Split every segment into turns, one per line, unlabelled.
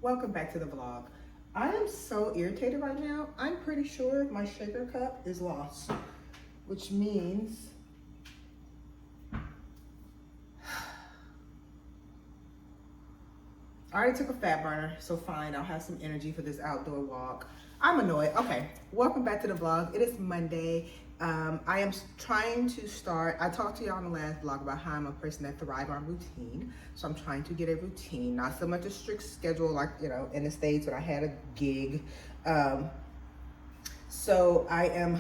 Welcome back to the vlog. I am so irritated right now. I'm pretty sure my shaker cup is lost, which means I already took a fat burner, so fine, I'll have some energy for this outdoor walk. I'm annoyed. Okay, welcome back to the vlog. It is Monday. I am trying to start, I talked to y'all in the last vlog about how I'm a person that thrives on routine. So I'm trying to get a routine, not so much a strict schedule like, you know, in the States when I had a gig. So I am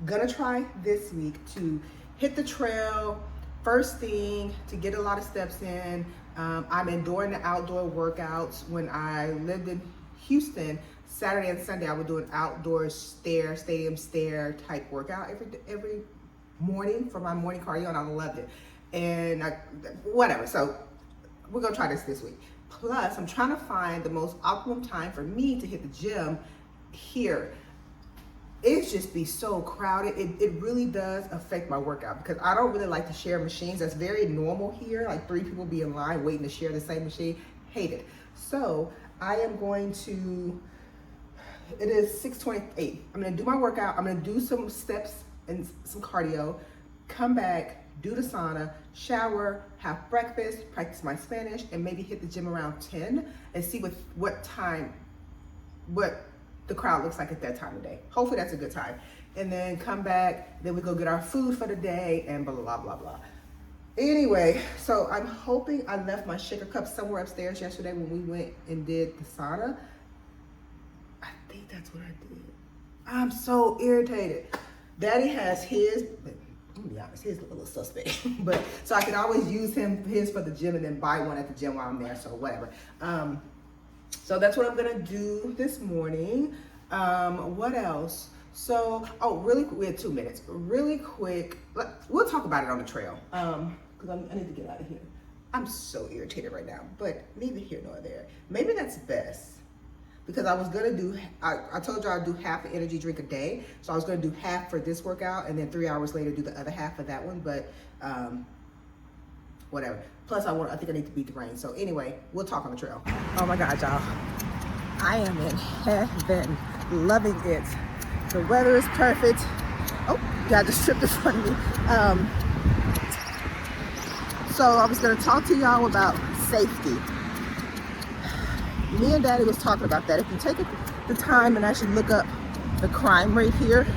gonna try this week to hit the trail first thing, to get a lot of steps in. I'm enduring the outdoor workouts. When I lived in Houston, Saturday and Sunday, I would do an outdoor stadium stair type workout every morning for my morning cardio, and I loved it. And whatever, so we're gonna try this week. Plus, I'm trying to find the most optimum time for me to hit the gym here. It just be so crowded. It really does affect my workout because I don't really like to share machines. That's very normal here. Like 3 people be in line waiting to share the same machine. Hate it. So I am going to, it is 6:28. I'm gonna do my workout. I'm gonna do some steps and some cardio, come back, do the sauna, shower, have breakfast, practice my Spanish, and maybe hit the gym around 10 and see what the crowd looks like at that time of day. Hopefully that's a good time. And then come back, then we go get our food for the day and blah, blah, blah, blah. Anyway, so I'm hoping I left my shaker cup somewhere upstairs yesterday when we went and did the sauna. I think that's what I did. I'm so irritated. Daddy has his, but I'm gonna be honest, his a little suspect. But so I can always use his for the gym and then buy one at the gym while I'm there, so whatever. So that's what I'm gonna do this morning. What else? So, we had 2 minutes. Really quick, we'll talk about it on the trail. Because I need to get out of here. I'm so irritated right now, but neither here nor there. Maybe that's best. Because I was gonna do, I told you I'd do half an energy drink a day. So I was gonna do half for this workout and then 3 hours later do the other half of that one, but whatever. Plus I think I need to beat the rain. So anyway, we'll talk on the trail. Oh my God, y'all. I am in heaven, loving it. The weather is perfect. Oh, God just tripped in front of me. So I was gonna talk to y'all about safety. Me and Daddy was talking about that. If you take the time and actually look up the crime rate here,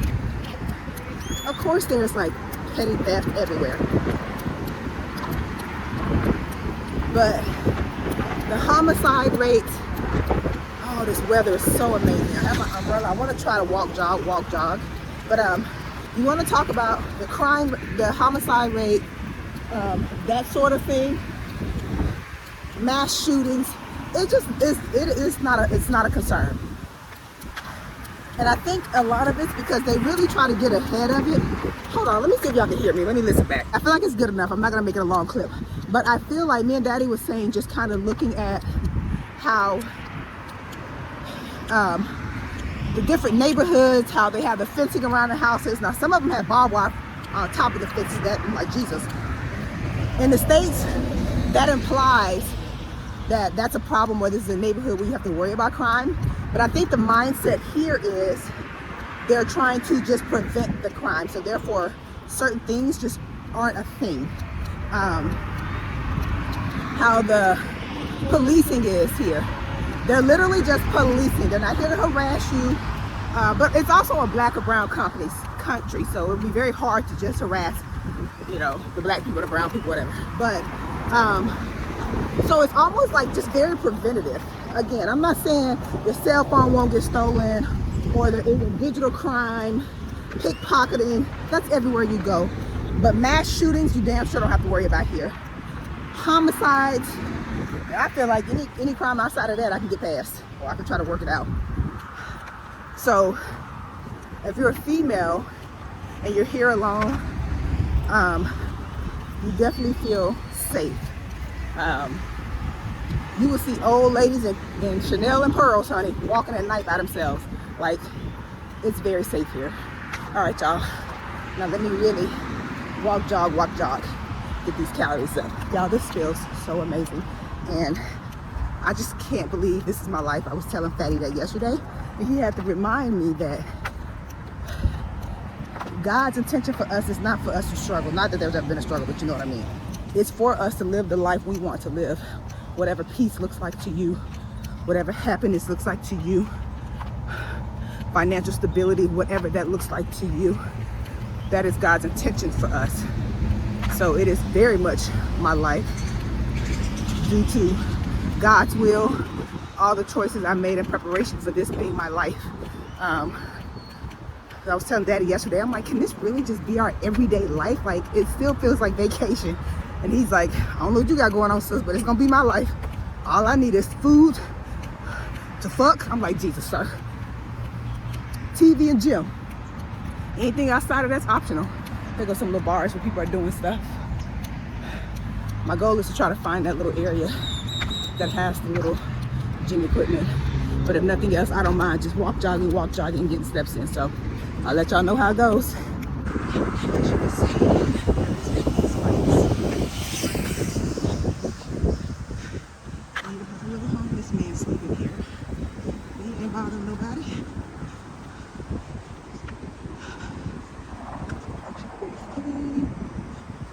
of course there's like petty theft everywhere. But the homicide rate, oh, this weather is so amazing. I have my umbrella. I want to try to walk, jog. But you want to talk about the crime, the homicide rate, that sort of thing, mass shootings. It's not a concern. And I think a lot of it's because they really try to get ahead of it. Hold on, let me see if y'all can hear me. Let me listen back. I feel like it's good enough. I'm not gonna make it a long clip. But I feel like me and Daddy was saying, just kind of looking at how the different neighborhoods, how they have the fencing around the houses. Now some of them have barbed wire on top of the fences. That, I'm like, Jesus. In the States, that implies that that's a problem where this is a neighborhood where you have to worry about crime. But I think the mindset here is they're trying to just prevent the crime. So therefore, certain things just aren't a thing. How the policing is here. They're literally just policing. They're not here to harass you. But it's also a black or brown country. So it would be very hard to just harass, you know, the black people, the brown people, whatever. But, so it's almost like just very preventative. Again, I'm not saying your cell phone won't get stolen or the digital crime, pickpocketing, that's everywhere you go. But mass shootings, you damn sure don't have to worry about here. Homicides, I feel like any crime outside of that I can get past, or I can try to work it out. So if you're a female and you're here alone, you definitely feel safe. You will see old ladies in Chanel and pearls, honey, walking at night by themselves. Like, it's very safe here. All right, y'all. Now let me really walk, jog, get these calories up. Y'all, this feels so amazing. And I just can't believe this is my life. I was telling Fatty that yesterday, and he had to remind me that God's intention for us is not for us to struggle. Not that there's ever been a struggle, but you know what I mean. It's for us to live the life we want to live. Whatever peace looks like to you, whatever happiness looks like to you, financial stability, whatever that looks like to you, that is God's intention for us. So it is very much my life due to God's will, all the choices I made in preparation for this being my life. I was telling Daddy yesterday, I'm like, can this really just be our everyday life? Like, it still feels like vacation. And he's like, I don't know what you got going on, sis, but it's gonna be my life. All I need is food to fuck. I'm like, Jesus, sir. TV and gym. Anything outside of that's optional. There go some little bars where people are doing stuff. My goal is to try to find that little area that has the little gym equipment. But if nothing else, I don't mind just walk jogging, and getting steps in. So I'll let y'all know how it goes. As you can see, these lights. Even a little homeless man sleeping here. He ain't bother nobody.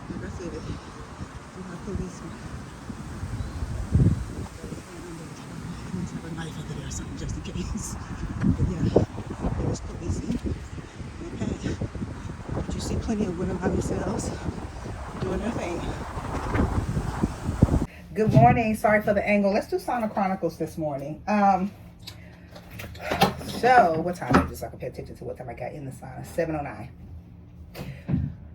Like I said, we got policemen. Let's have a knife over there or something just in case. But yeah, there's police. Okay. But you see plenty of women by themselves doing their thing. Good morning. Sorry for the angle. Let's do Sauna Chronicles this morning. So what time is it? So I can pay attention to what time I got in the sauna. 7:09.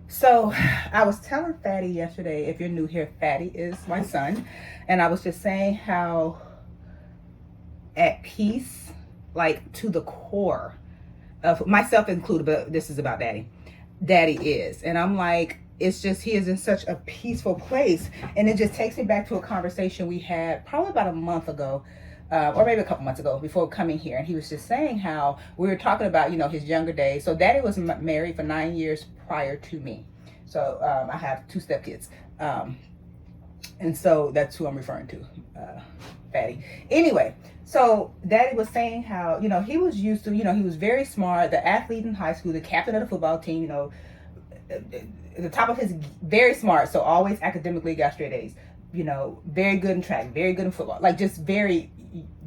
So I was telling Fatty yesterday, if you're new here, Fatty is my son. And I was just saying how at peace, like to the core of myself included, but this is about Daddy. Daddy is. And I'm like, it's just, he is in such a peaceful place. And it just takes me back to a conversation we had probably about a month ago, or maybe a couple months ago before coming here. And he was just saying how we were talking about, you know, his younger days. So Daddy was married for 9 years prior to me. So I have 2 stepkids. And so that's who I'm referring to, Fatty. Anyway, so Daddy was saying how, you know, he was used to, you know, he was very smart, the athlete in high school, the captain of the football team, you know, at the top of his, very smart. So always academically got straight A's, you know, very good in track, very good in football, like just very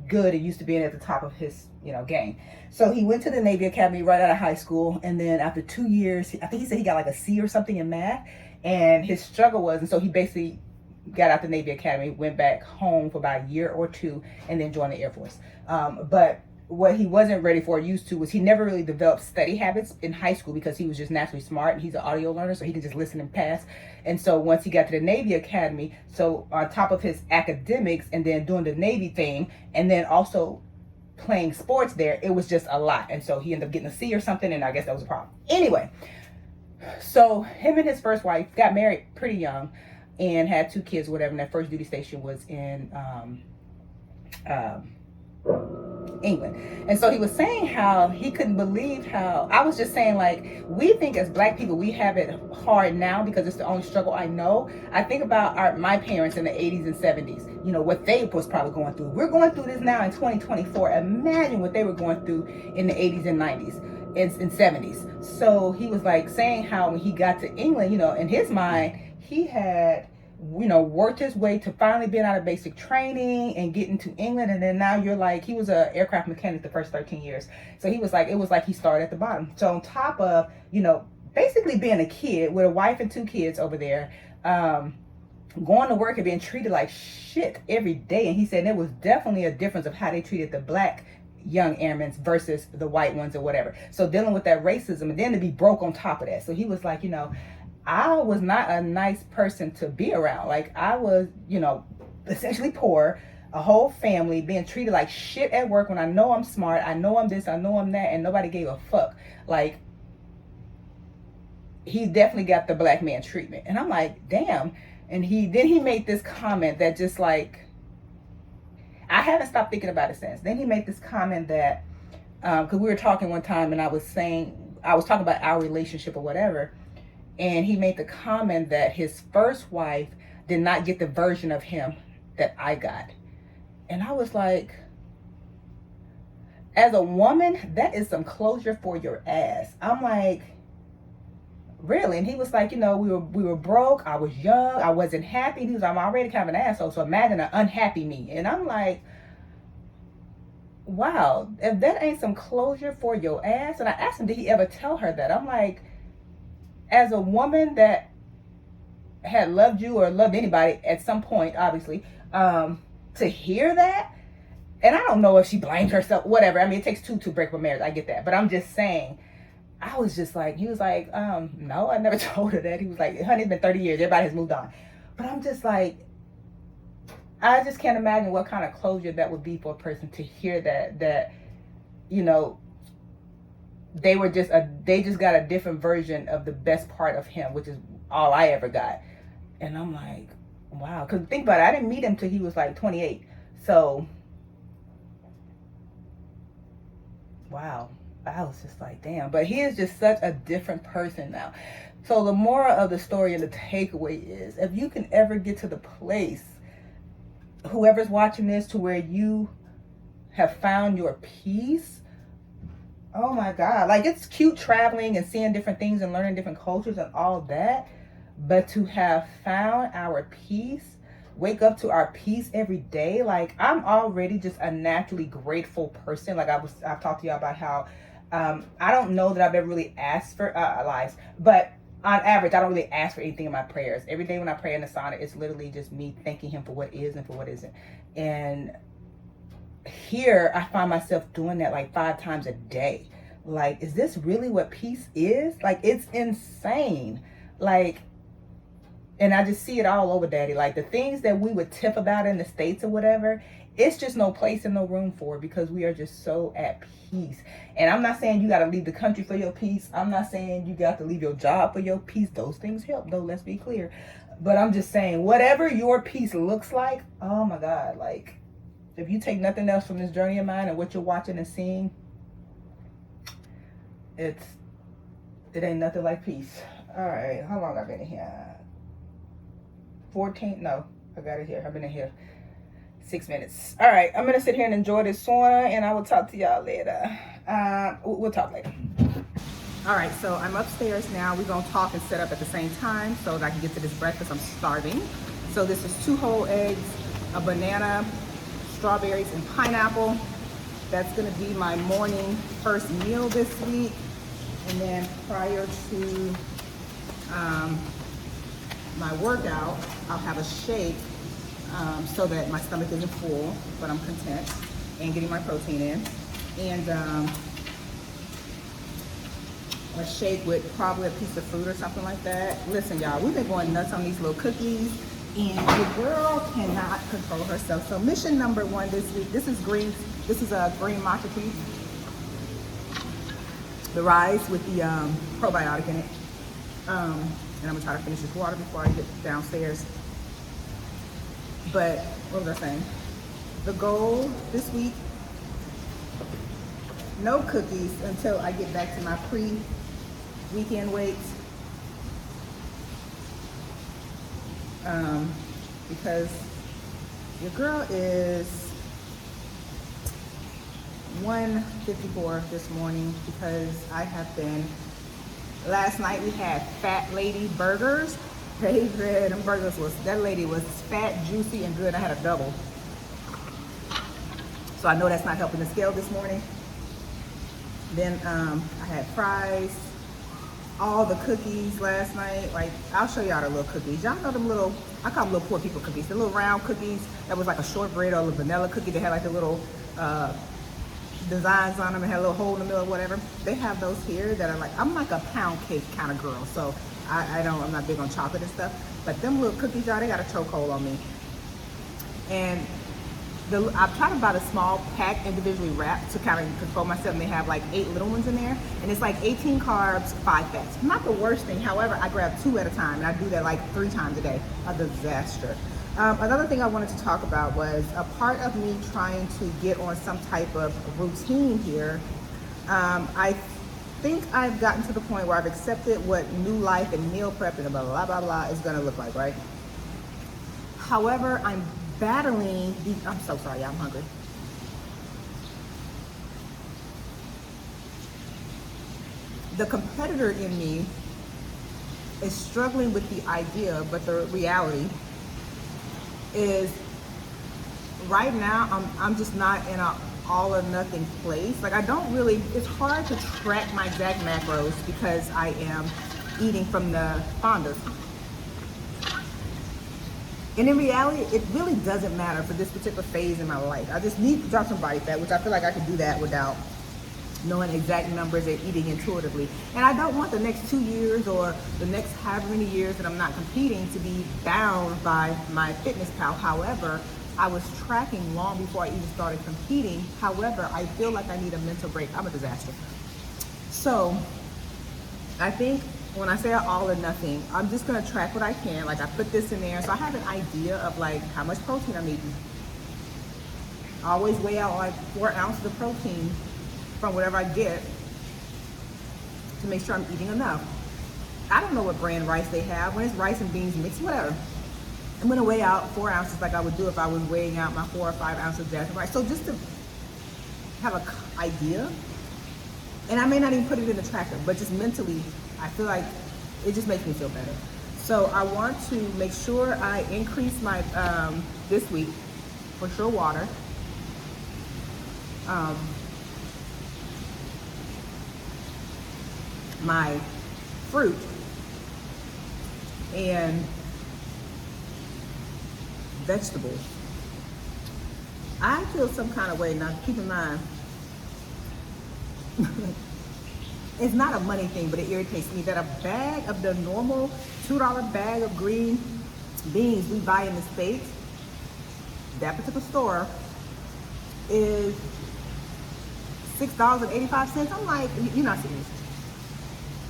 good and used to being at the top of his, you know, game. So he went to the Navy Academy right out of high school. And then after 2 years, I think he said he got like a C or something in math. And his struggle was, and so he basically got out the Navy Academy, went back home for about a year or 2, and then joined the Air Force. But what he wasn't ready for, used to, was he never really developed study habits in high school because he was just naturally smart and he's an audio learner, so he could just listen and pass. And so once he got to the Navy Academy, so on top of his academics and then doing the Navy thing and then also playing sports there, it was just a lot. And so he ended up getting a C or something, and I guess that was a problem. Anyway, so him and his first wife got married pretty young and had 2 kids, whatever, and their first duty station was in England. And so he was saying how he couldn't believe how, I was just saying, like, we think as Black people we have it hard now because it's the only struggle I know. I think about my parents in the 80s and 70s, you know, what they was probably going through. We're going through this now in 2024. Imagine what they were going through in the 80s and 90s and 70s. So he was like saying how when he got to England, you know, in his mind, he had, you know, worked his way to finally being out of basic training and getting to England. And then now you're like, he was an aircraft mechanic the first 13 years. So he was like, it was like he started at the bottom. So on top of, you know, basically being a kid with a wife and 2 kids over there, going to work and being treated like shit every day. And he said there was definitely a difference of how they treated the Black young airmen versus the white ones or whatever. So dealing with that racism and then to be broke on top of that. So he was like, you know, I was not a nice person to be around. Like, I was, you know, essentially poor, a whole family being treated like shit at work when I know I'm smart, I know I'm this, I know I'm that, and nobody gave a fuck. Like, he definitely got the Black man treatment. And I'm like, damn. And then he made this comment that just like, I haven't stopped thinking about it since. Then he made this comment that, because we were talking one time and I was talking about our relationship or whatever. And he made the comment that his first wife did not get the version of him that I got.
And I was like, as a woman, that is some closure for your ass. I'm like, really? And he was like, we were broke. I was young. I wasn't happy. He was, I'm already kind of an asshole. So imagine an unhappy me. And I'm like, wow, if that ain't some closure for your ass. And I asked him, did he ever tell her that? I'm like, as a woman that had loved you or loved anybody at some point, obviously, to hear that, and I don't know if she blamed herself, whatever. I mean, it takes two to break up a marriage. I get that. But I'm just saying, I was just like, he was like, no, I never told her that. He was like, honey, it's been 30 years. Everybody has moved on. But I'm just like, I just can't imagine what kind of closure that would be for a person to hear that, they just got a different version of the best part of him, which is all I ever got. And I'm like, wow. Because think about it, I didn't meet him till he was like 28. So, wow. I was just like, damn. But he is just such a different person now. So the moral of the story and the takeaway is, if you can ever get to the place, whoever's watching this, to where you have found your peace, oh my God. Like, it's cute traveling and seeing different things and learning different cultures and all that. But to have found our peace, wake up to our peace every day. Like, I'm already just a naturally grateful person. Like I've talked to y'all about how I don't know that I've ever really asked for lives, but on average, I don't really ask for anything in my prayers. Every day when I pray in the sauna, it's literally just me thanking him for what is and for what isn't. And here, I find myself doing that like 5 times a day. Like, is this really what peace is? Like, it's insane. Like, and I just see it all over, Daddy. Like, the things that we would tip about in the States or whatever, it's just no place and no room for, because we are just so at peace. And I'm not saying you got to leave the country for your peace. I'm not saying you got to leave your job for your peace. Those things help, though, let's be clear. But I'm just saying, whatever your peace looks like, oh my God, like, if you take nothing else from this journey of mine and what you're watching and seeing, it ain't nothing like peace. All right, how long I've been in here? 14? No, I got it here. I've been in here 6 minutes. All right, I'm gonna sit here and enjoy this sauna, and I will talk to y'all later. We'll talk later.
All right, so I'm upstairs now. We're gonna talk and set up at the same time so that I can get to this breakfast. I'm starving. So this is 2 whole eggs, a banana, strawberries, and pineapple. That's gonna be my morning first meal this week. And then prior to my workout, I'll have a shake so that my stomach isn't full, but I'm content and getting my protein in. And a shake with probably a piece of fruit or something like that. Listen, y'all, we've been going nuts on these little cookies, and the girl cannot control herself. So mission number 1 this week, this is a green matcha tea. The rise with the probiotic in it. And I'm gonna try to finish this water before I get downstairs. But what was I saying? The goal this week, no cookies until I get back to my pre-weekend weights. Because your girl is 154 this morning, because I have been, last night we had Fat Lady burgers. Baby, them burgers that lady was fat, juicy, and good. I had a double. So I know that's not helping the scale this morning. Then I had fries, all the cookies last night. Like, I'll show y'all the little cookies. Y'all know them little, I call them little poor people cookies. The little round cookies that was like a shortbread or a vanilla cookie that had like the little designs on them and had a little hole in the middle or whatever. They have those here that are like, I'm like a pound cake kind of girl. So I'm not big on chocolate and stuff. But them little cookies, y'all, they got a chokehold on me. And I've tried to buy the small pack individually wrapped to kind of control myself, and they have like 8 little ones in there, and it's like 18 carbs, 5 fats. Not the worst thing. However, I grab 2 at a time, and I do that like 3 times a day. A disaster. Another thing I wanted to talk about was a part of me trying to get on some type of routine here. I think I've gotten to the point where I've accepted what new life and meal prep and blah, blah, blah, blah is gonna look like, right? However, I'm battling the, I'm so sorry, I'm hungry. The competitor in me is struggling with the idea, but the reality is right now I'm just not in a all or nothing place. Like I don't really, it's hard to track my exact macros because I am eating from the fondas. And in reality, it really doesn't matter for this particular phase in my life. I just need to drop some body fat, which I feel like I can do that without knowing exact numbers and eating intuitively. And I don't want the next 2 years or the next however many years that I'm not competing to be bound by my fitness pal. However, I was tracking long before I even started competing. However, I feel like I need a mental break. I'm a disaster. So I think when I say all or nothing, I'm just gonna track what I can. Like I put this in there, so I have an idea of like how much protein I'm eating. I always weigh out like 4 ounces of protein from whatever I get to make sure I'm eating enough. I don't know what brand rice they have. When it's rice and beans mixed, whatever. I'm gonna weigh out 4 ounces like I would do if I was weighing out my 4 or 5 ounces of jasmine rice. So just to have an idea, and I may not even put it in the tracker, but just mentally, I feel like it just makes me feel better. So I want to make sure I increase my, this week, for sure water. My fruit and vegetables. I feel some kind of way, now keep in mind, it's not a money thing, but it irritates me that a bag of the normal $2 bag of green beans we buy in the States, that particular store, is $6.85. I'm like, you're not serious.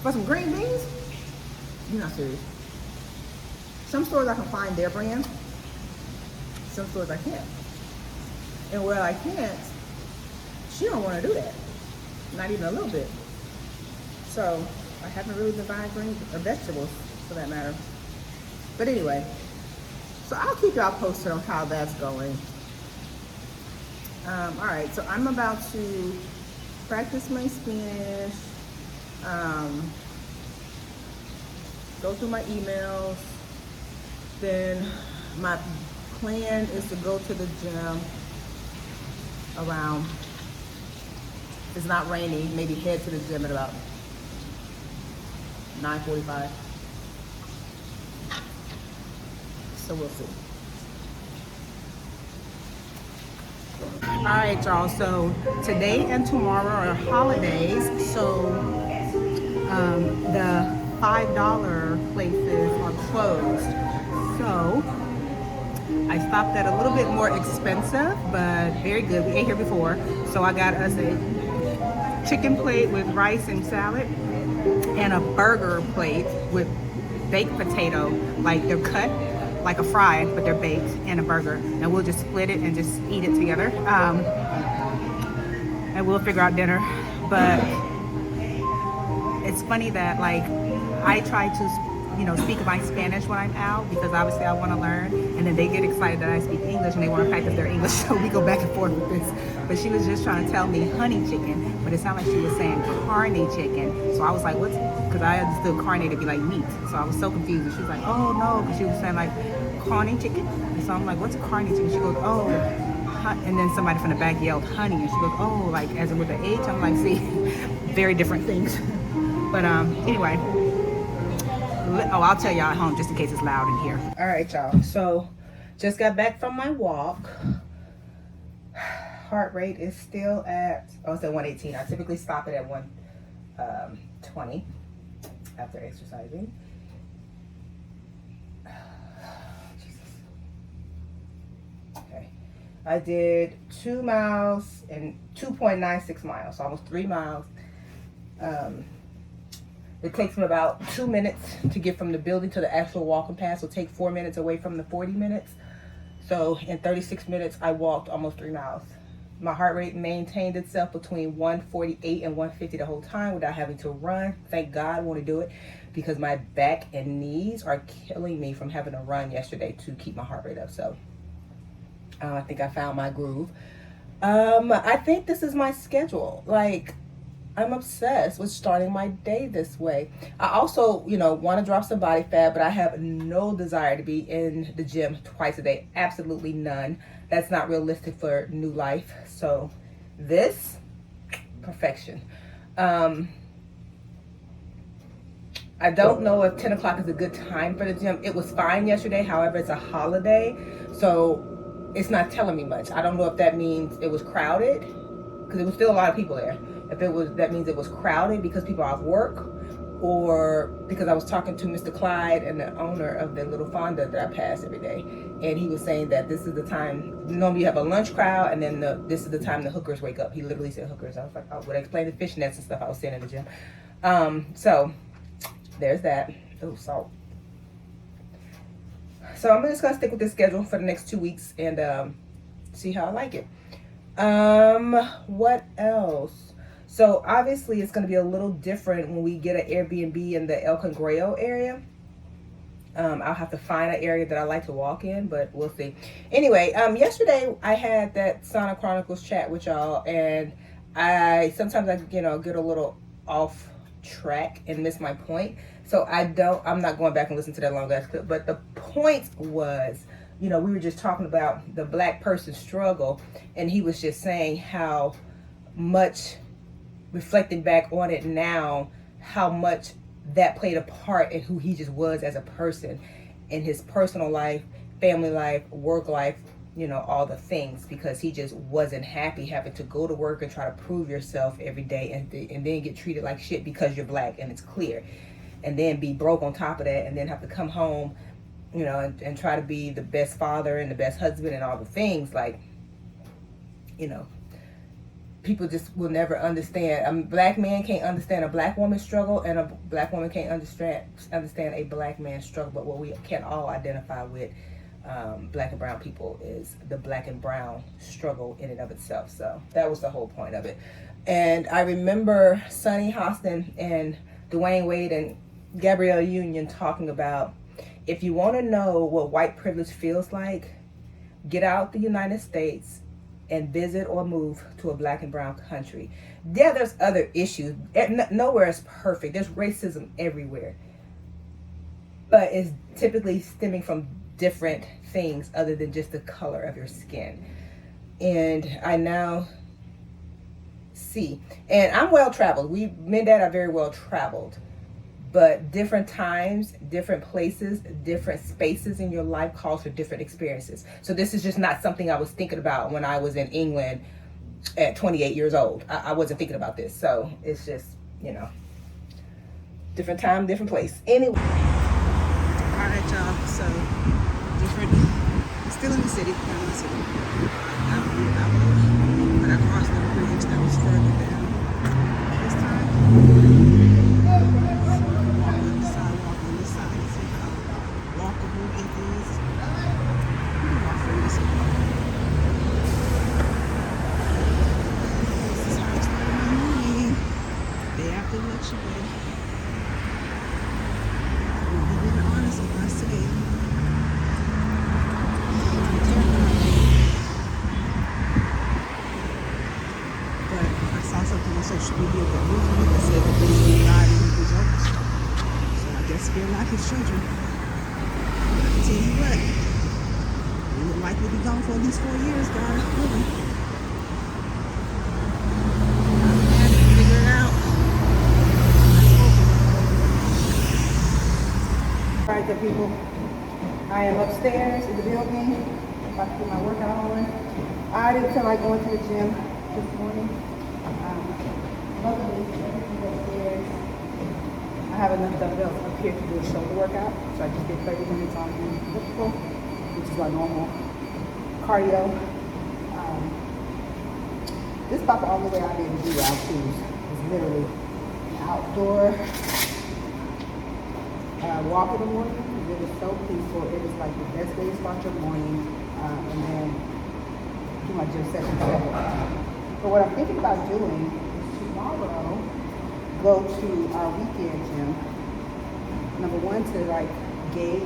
For some green beans? You're not serious. Some stores I can find their brand, some stores I can't. And where I can't, she don't want to do that. Not even a little bit. So I haven't really been buying green or vegetables for that matter. But anyway, so I'll keep y'all posted on how that's going. All right, so I'm about to practice my Spanish, go through my emails. Then my plan is to go to the gym around, if it's not raining, maybe head to the gym at about 9:45. So we'll see. All right, y'all, so today and tomorrow are holidays, so the $5 places are closed. So I stopped at a little bit more expensive, but very good. We ate here before. So I got us a chicken plate with rice and salad and a burger plate with baked potato, like they're cut like a fry, but they're baked, and a burger. And we'll just split it and just eat it together. And we'll figure out dinner. But it's funny that like I try to, you know, speak my Spanish when I'm out because obviously I want to learn, and then they get excited that I speak English and they want to practice their English, so we go back and forth with this. But she was just trying to tell me honey chicken, but it sounded like she was saying carne chicken. So I was like, what's, because I understood carne to be like meat. So I was so confused, and she was like, oh no, because she was saying like carne chicken. And so I'm like, what's a carne chicken? She goes, oh, and then somebody from the back yelled honey, and she goes, oh, like as in with the H. I'm like, see, very different things. But anyway, oh, I'll tell y'all at home just in case it's loud in here. All right, y'all. So just got back from my walk. Heart rate is still at, oh, it's at 118. I typically stop it at 120 after exercising. Jesus. Okay. I did 2 miles and 2.96 miles, so almost 3 miles. It takes me about 2 minutes to get from the building to the actual walking path. So take 4 minutes away from the 40 minutes. So in 36 minutes, I walked almost 3 miles. My heart rate maintained itself between 148 and 150 the whole time without having to run. Thank God I want to do it because my back and knees are killing me from having to run yesterday to keep my heart rate up. So
I think I found my groove. I think this is my schedule. Like, I'm obsessed with starting my day this way. I also, want to drop some body fat, but I have no desire to be in the gym twice a day. Absolutely none. That's not realistic for new life. So, this, perfection. I don't know if 10 o'clock is a good time for the gym. It was fine yesterday. However, it's a holiday. So, it's not telling me much. I don't know if that means it was crowded, because there was still a lot of people there. If that means it was crowded because people are off work, or because I was talking to Mr. Clyde and the owner of the little fonda that I pass every day, and he was saying that this is the time. Normally you have a lunch crowd, and then this is the time the hookers wake up. He literally said hookers. I was like, oh, would I explain the fish nets and stuff I was seeing in the gym? So there's that. Oh, salt. So I'm just gonna stick with this schedule for the next 2 weeks and see how I like it. What else? So obviously it's going to be a little different when we get an Airbnb in the El Congreo area. I'll have to find an area that I like to walk in, but we'll see. Anyway, yesterday I had that Sauna Chronicles chat with y'all, and sometimes I get a little off track and miss my point. So I'm not going back and listen to that long ass clip, but the point was, we were just talking about the black person struggle, and he was just saying how much, reflecting back on it now, how much that played a part in who he just was as a person, in his personal life, family life, work life, all the things, because he just wasn't happy having to go to work and try to prove yourself every day, and then get treated like shit because you're black and it's clear, and then be broke on top of that, and then have to come home, and try to be the best father and the best husband and all the things. Like, people just will never understand. A black man can't understand a black woman's struggle, and a black woman can't understand a black man's struggle. But what we can all identify with, black and brown people, is the black and brown struggle in and of itself. So that was the whole point of it. And I remember Sonny Hostin and Dwayne Wade and Gabrielle Union talking about, if you want to know what white privilege feels like, get out the United States and visit or move to a black and brown country. Yeah, there's other issues. Nowhere is perfect. There's racism everywhere. But it's typically stemming from different things other than just the color of your skin. And I now see, and I'm well traveled. Me and Dad are very well traveled. But different times, different places, different spaces in your life calls for different experiences. So this is just not something I was thinking about when I was in England at 28 years old. I wasn't thinking about this. So it's just, different time, different place. Anyway.
All right, y'all. So still in the city. But I crossed the bridge that was further down. This time, social media that movement that said that there's a God in the results. So I guess we're like his children. I can tell you what, we would likely be gone for at least 4 years, God willing. Figure it out.
All right, good people. I am upstairs in the building, about to get my workout on. I didn't feel like going to the gym this morning. Luckily, everything's upstairs. I have enough dumbbells up here to do a shoulder workout, so I just did 30 minutes on elliptical, which is our normal cardio. This is about the only way I didn't do out too. It's literally an outdoor walk in the morning. It is so peaceful. It is like the best way to start your morning, and then do my gym session. But what I'm thinking about doing is tomorrow go to our weekend gym. Number one, to gauge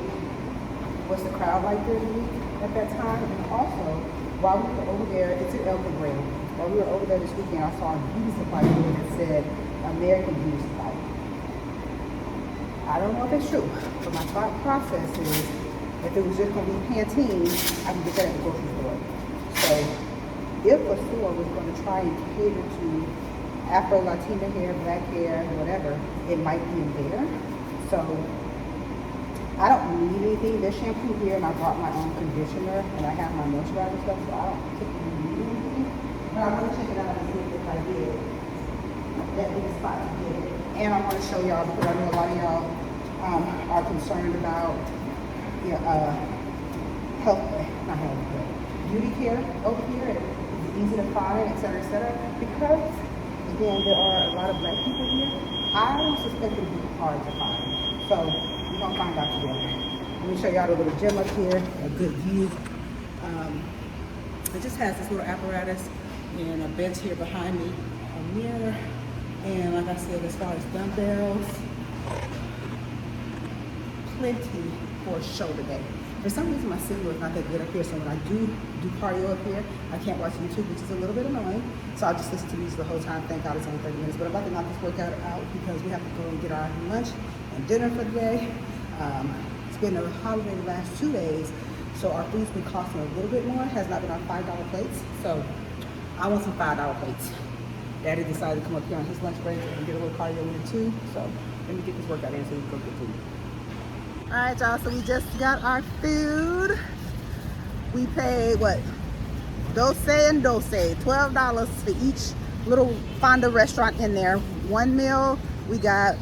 what's the crowd like during the week at that time, and also
while we were over there, it's in El Green. While we were over there this weekend, I saw a beauty supply store that said American Beauty Supply. I don't know if it's true, but my thought process is if it was just going to be Pantene, I can get that at the grocery store. So if a store was going to try and cater to Afro-Latina hair, black hair, whatever, it might be in there. So I don't need anything. There's shampoo here, and I brought my own conditioner, and I have my moisturizer stuff, so I don't typically need anything. But I want to check it out and see if I did. That big spot to get it. And I want to show y'all, because I know a lot of y'all are concerned about health, not health, but beauty care over here. It's easy to find, et cetera, et cetera. Because, again, there are a lot of black people here. I don't suspect it to be hard to find. So we're going to find out together. Let me show y'all the little gym up here, a good view. It just has this little apparatus and a bench here behind me, a mirror, and like I said, as far as dumbbells, plenty for a show today. For some reason, my signal is not that good up here, so when I do cardio up here, I can't watch YouTube, which is a little bit annoying. So I'll just listen to music the whole time. Thank God it's only 30 minutes. But I'm about to knock this workout out because we have to go and get our lunch and dinner for the day. It's been a holiday the last 2 days, so our food's been costing a little bit more. It has not been on $5 plates, so I want some $5 plates. Daddy decided to come up here on his lunch break and get a little cardio in too. So let me get this workout in so we can go get food. All right, y'all, so we just got our food. We paid, what, dose and dose, $12 for each little fonda restaurant in there. One meal, we got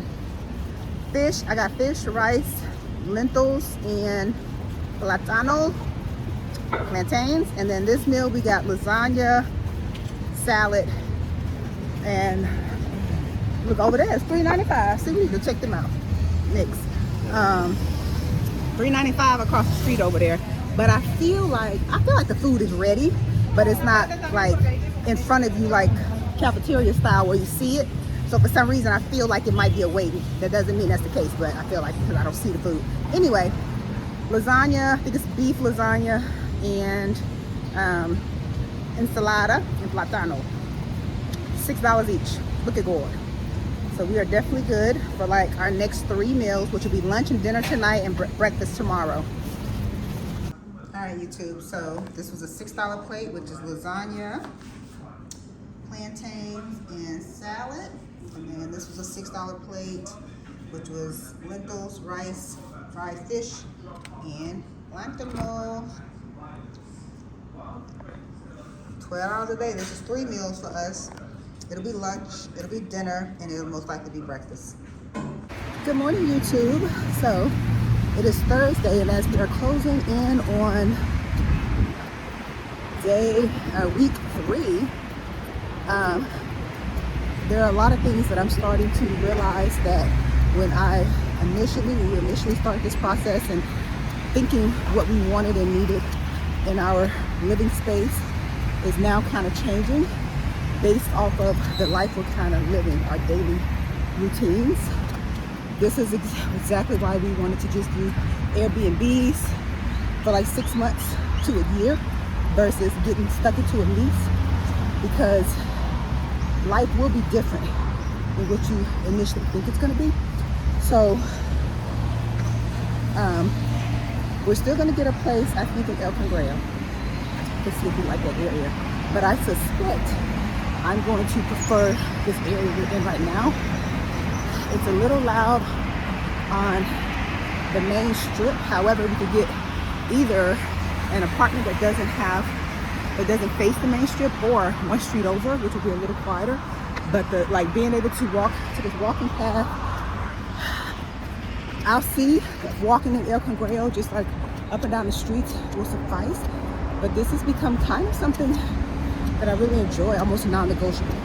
fish. I got fish, rice, lentils, and plantains. And then this meal, we got lasagna, salad, and look over there, it's $3.95. See, we need to check them out. Next. $3.95 across the street over there. But I feel like the food is ready, but it's not like in front of you like cafeteria style where you see it. So for some reason I feel like it might be a waiting. That doesn't mean that's the case, but I feel like because I don't see the food. Anyway, lasagna, I think it's beef lasagna and ensalada and platano. $6 each. Look at God. So we are definitely good for like our next 3 meals, which will be lunch and dinner tonight and breakfast tomorrow. All right, YouTube, so this was a $6 plate, which is lasagna, plantains, and salad. And then this was a $6 plate, which was lentils, rice, fried fish, and plantains. $12 a day. This is 3 meals for us. It'll be lunch, it'll be dinner, and it'll most likely be breakfast. Good morning, YouTube. So it is Thursday, and as we are closing in on week 3, there are a lot of things that I'm starting to realize that when we initially started this process and thinking what we wanted and needed in our living space is now kind of changing based off of the life we're kind of living, our daily routines. This is exactly why we wanted to just do Airbnbs for like 6 months to a year versus getting stuck into a lease, because life will be different than what you initially think it's going to be. So we're still going to get a place, I think, in El Congrejo to see if we like that area. But I suspect I'm going to prefer this area we're in right now. It's a little loud on the main strip. However, we could get either an apartment that doesn't face the main strip, or one street over, which would be a little quieter. But being able to walk to this walking path, I'll see walking in El Congrejo, just like up and down the streets, will suffice. But this has become kind of something that I really enjoy, almost non-negotiable.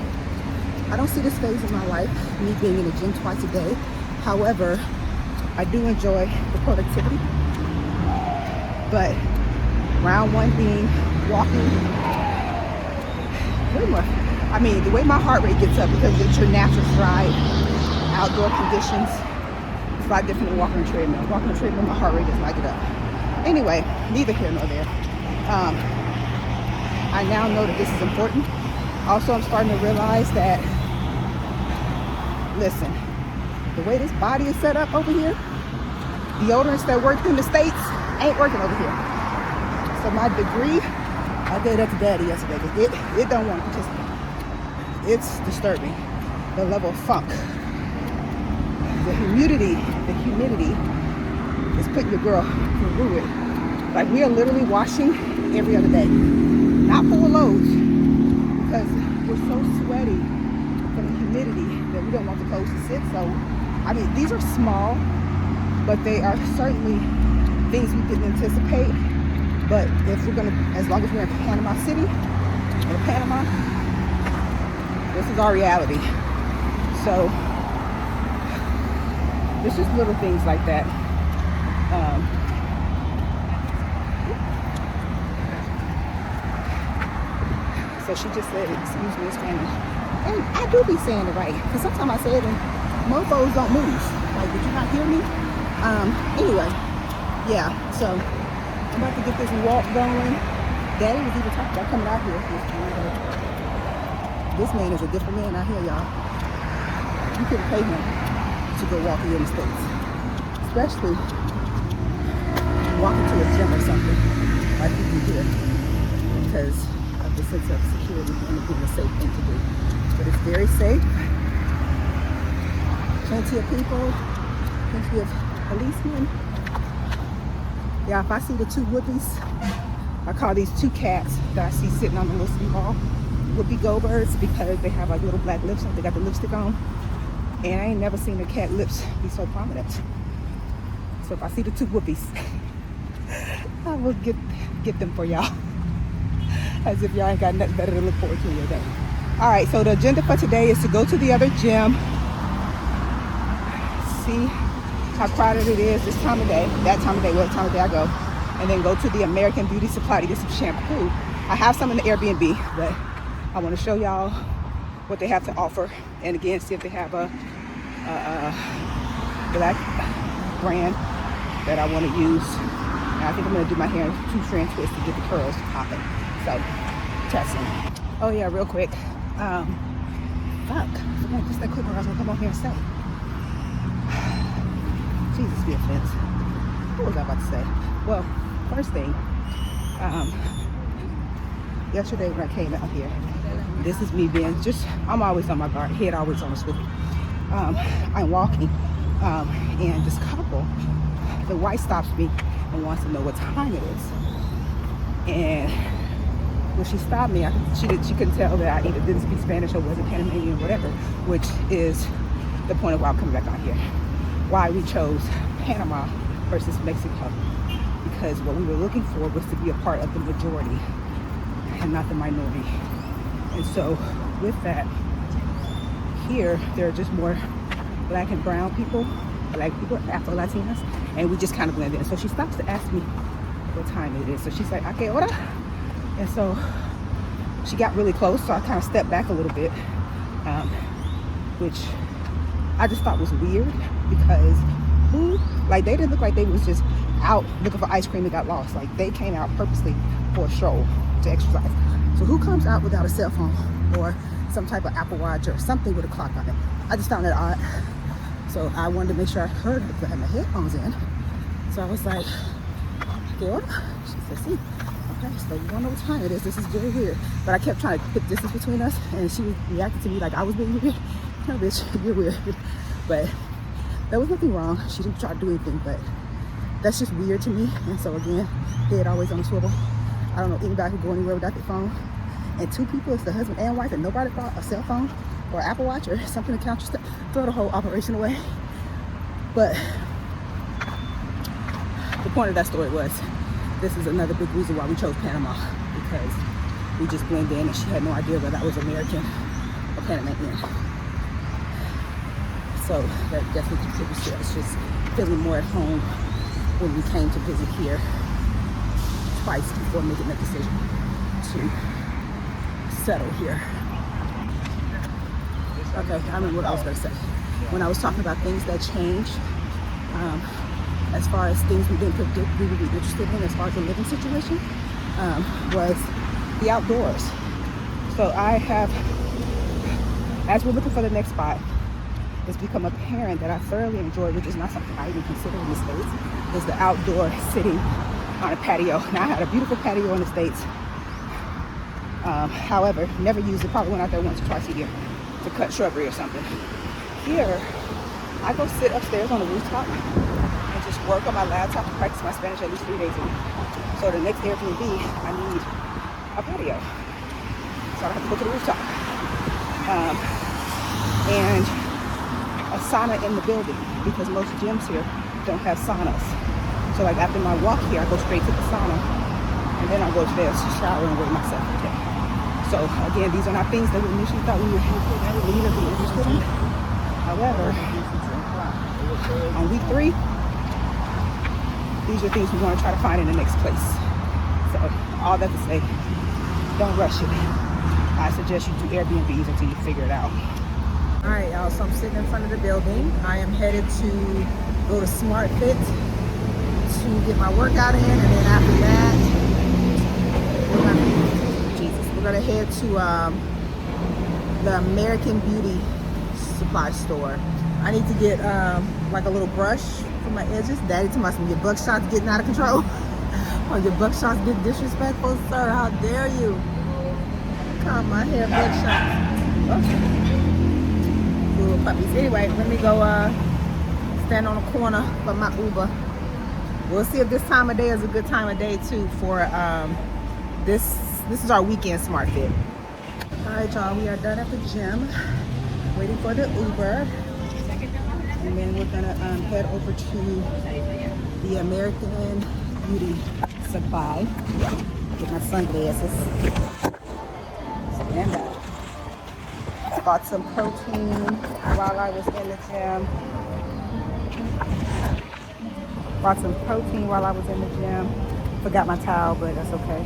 I don't see this phase of my life, me being in the gym twice a day. However, I do enjoy the productivity. But round 1 being walking, pretty much, I mean, the way my heart rate gets up, because it's your natural stride, outdoor conditions, it's a lot different than walking on a treadmill. Walking on a treadmill, my heart rate does not get up. Anyway, neither here nor there. I now know that this is important. Also, I'm starting to realize that, listen, the way this body is set up over here, deodorants that worked in the States ain't working over here. So my degree, I gave that to Daddy yesterday because it don't want to participate. It's disturbing. The level of funk. The humidity is putting your girl through it. Like, we are literally washing every other day. Not full loads, because we're so sweaty from the humidity that we don't want the clothes to sit. So, I mean, these are small, but they are certainly things we didn't anticipate. But if we're gonna, as long as we're in Panama City, or Panama, this is our reality. So, it's just little things like that. So she just said, excuse me in Spanish. And I do be saying it right, because sometimes I say it and mofos don't move. Like, did you not hear me? Anyway, yeah, so I'm about to get this walk going. Daddy was even talking about coming out here. This man is a different man out here, y'all. You couldn't pay him to go walking in the States. Especially walking to a gym or something like you do here. Because of the sense of security and it being a safe thing to do. But it's very safe. Plenty of people, plenty of policemen. Yeah, if I see the two whoopies, I call these two cats that I see sitting on the listening ball, whoopie go-birds, because they have like little black lips, like they got the lipstick on. And I ain't never seen a cat lips be so prominent. So if I see the two whoopies, I will get them for y'all. As if y'all ain't got nothing better to look forward to in your day. All right, so the agenda for today is to go to the other gym, see how crowded it is this time of day, that time of day, what time of day I go, and then go to the American Beauty Supply to get some shampoo. I have some in the Airbnb, but I want to show y'all what they have to offer, and again, see if they have a black brand that I want to use. And I think I'm going to do my hair in 2 strand twists to get the curls popping. So, testing. Oh yeah, real quick. Fuck. I forgot just that quick what I was going to come on here and say. Jesus, be offense. What was I about to say? Well, first thing, yesterday when I came out here, this is me being just, I'm always on my guard, head always on the swivel. I'm walking, and this couple, the wife stops me and wants to know what time it is. And when she stopped me, she couldn't tell that I either didn't speak Spanish or wasn't Panamanian or whatever, which is the point of why I'm coming back on here. Why we chose Panama versus Mexico. Because what we were looking for was to be a part of the majority and not the minority. And so with that, here there are just more black and brown people, black people, Afro-Latinas, and we just kind of blend in. So she stops to ask me what time it is. So she's like, "Okay, hora?" And so she got really close, so I kind of stepped back a little bit, which I just thought was weird, because they didn't look like they was just out looking for ice cream and got lost. Like, they came out purposely for a stroll to exercise. So who comes out without a cell phone or some type of Apple Watch or something with a clock on it? I just found that odd. So I wanted to make sure I heard it because I had my headphones in. So I was like, "¿Qué hora?" She said, "Sí." Okay, so you don't know what time it is. This is very weird. But I kept trying to put distance between us, and she reacted to me like I was being weird. No, bitch, you're weird. But there was nothing wrong. She didn't try to do anything, but that's just weird to me. And so again, head always on a swivel. I don't know anybody who go anywhere without their phone. And 2 people, it's the husband and wife, and nobody brought a cell phone or Apple Watch or something to count your stuff. Throw the whole operation away. But the point of that story was, this is another big reason why we chose Panama, because we just blend in, and she had no idea whether I was American or Panamanian. So that definitely contributes to us just feeling more at home when we came to visit here twice before making that decision to settle here. Okay, I remember what I was going to say. When I was talking about things that change, as far as things we didn't predict we would be interested in as far as the living situation, was
the outdoors. So I have, as we're looking for the next spot, it's become apparent that I thoroughly enjoy, which is not something I even consider in the States, is the outdoor sitting on a patio. Now, I had a beautiful patio in the States. However, never used it. Probably went out there once or twice a year to cut shrubbery or something. Here, I go sit upstairs on the rooftop and just work on my laptop and practice my Spanish at least 3 days a week. So the next Airbnb, I need a patio. So I have to go to the rooftop. And a sauna in the building, because most gyms here don't have saunas. So like after my walk here, I go straight to the sauna, and then I go upstairs to shower and wait myself for day. So again, these are not things that we initially thought we would either be interested in. However, on week 3, these are things we want to try to find in the next place. So all that to say, don't rush it. I suggest you do Airbnbs until you figure it out. All right, y'all, so I'm sitting in front of the building. I am headed to go to Smart Fit to get my workout in, and then after that, we're gonna head to the American Beauty supply store. I need to get like a little brush for my edges. Daddy told me your buckshots getting out of control. Oh, your buckshots get disrespectful, sir. How dare you? Call my hair buckshots. Okay. Little puppies. Anyway, let me go stand on a corner for my Uber. We'll see if this time of day is a good time of day too for this is our weekend Smart Fit. All right, y'all, we are done at the gym, waiting for the Uber, and then we're gonna head over to the American Beauty Supply, get my sunglasses, stand up. Bought some protein while I was in the gym. Forgot my towel, but that's okay.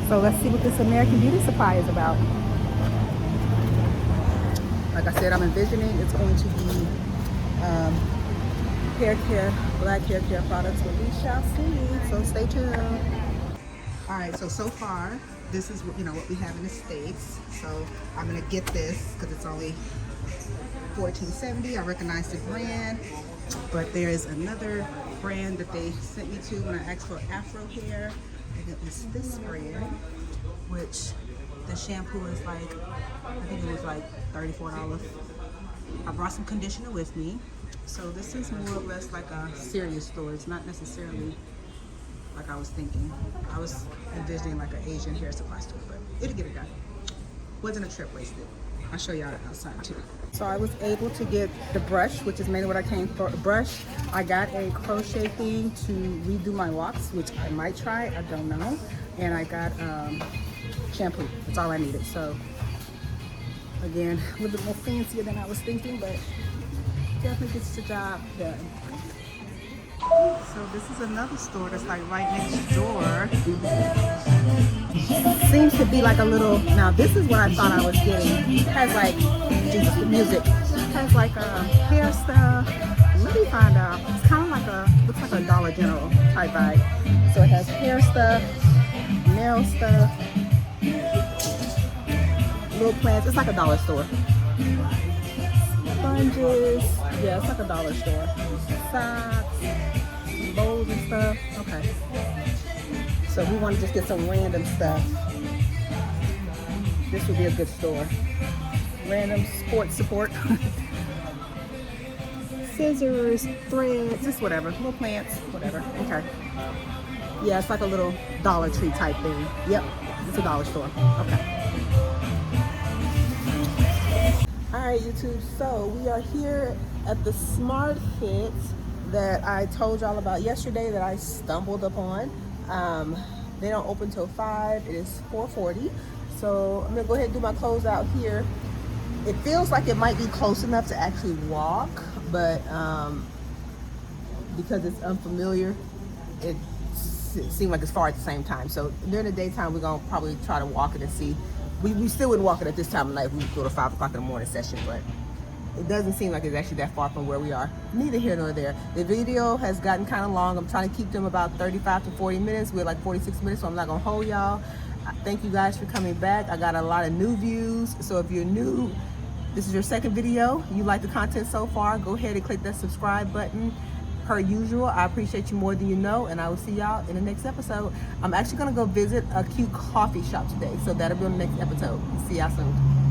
So let's see what this American Beauty Supply is about. Like I said, I'm envisioning it's going to be hair care, black hair care products, but we shall see. So stay tuned. All right, so far, this is what we have in the States. So I'm gonna get this because it's only $14.70. I recognize the brand, but there is another brand that they sent me to when I asked for Afro hair, and it was this brand, which the shampoo is like, I think it was like $34. I brought some conditioner with me, so this is more or less like a serious store. It's not necessarily like I was thinking. I was envisioning like an Asian hair supply store, but it'll get it done. Wasn't a trip wasted. I'll show y'all outside too. So I was able to get the brush, which is mainly what I came for. A brush. I got a crochet thing to redo my locks, which I might try. I don't know. And I got shampoo. That's all I needed. So again, a little bit more fancier than I was thinking, but definitely gets the job done. So this is another store that's like right next door. Seems to be like a little, now this is what I thought I was getting. It has like, Jesus, the music. It has like hair stuff. Let me find out. It's kind of like looks like a Dollar General type vibe. So it has hair stuff, nail stuff, little plants. It's like a dollar store. Sponges. Yeah, it's like a dollar store. Socks, bowls and stuff. Okay. So we want to just get some random stuff. This would be a good store. Random sports support. Scissors, threads, just whatever. Little plants, whatever. Okay. Yeah, it's like a little Dollar Tree type thing. Yep, it's a dollar store. Okay. All right, YouTube. So we are here at the Smart Fit that I told y'all about yesterday that I stumbled upon. They don't open till 5. It is 4:40. So I'm gonna go ahead and do my clothes out here. It feels like it might be close enough to actually walk, but because it's unfamiliar, it seemed like it's far at the same time. So during the daytime, we're gonna probably try to walk it and see. We still wouldn't walk it at this time of night. We would go to 5 o'clock in the morning session, but
it doesn't seem like it's actually that far from where we are. Neither here nor there. The video has gotten kind of long. I'm trying to keep them about 35 to 40 minutes. We're like 46 minutes, so I'm not gonna hold y'all. Thank you guys for coming back. I got a lot of new views, so if you're new, this is your second video, you like the content so far, go ahead and click that subscribe button. Per usual, I appreciate you more than you know, and I will see y'all in the next episode. I'm actually gonna go visit a cute coffee shop today, so that'll be on the next episode. See y'all soon.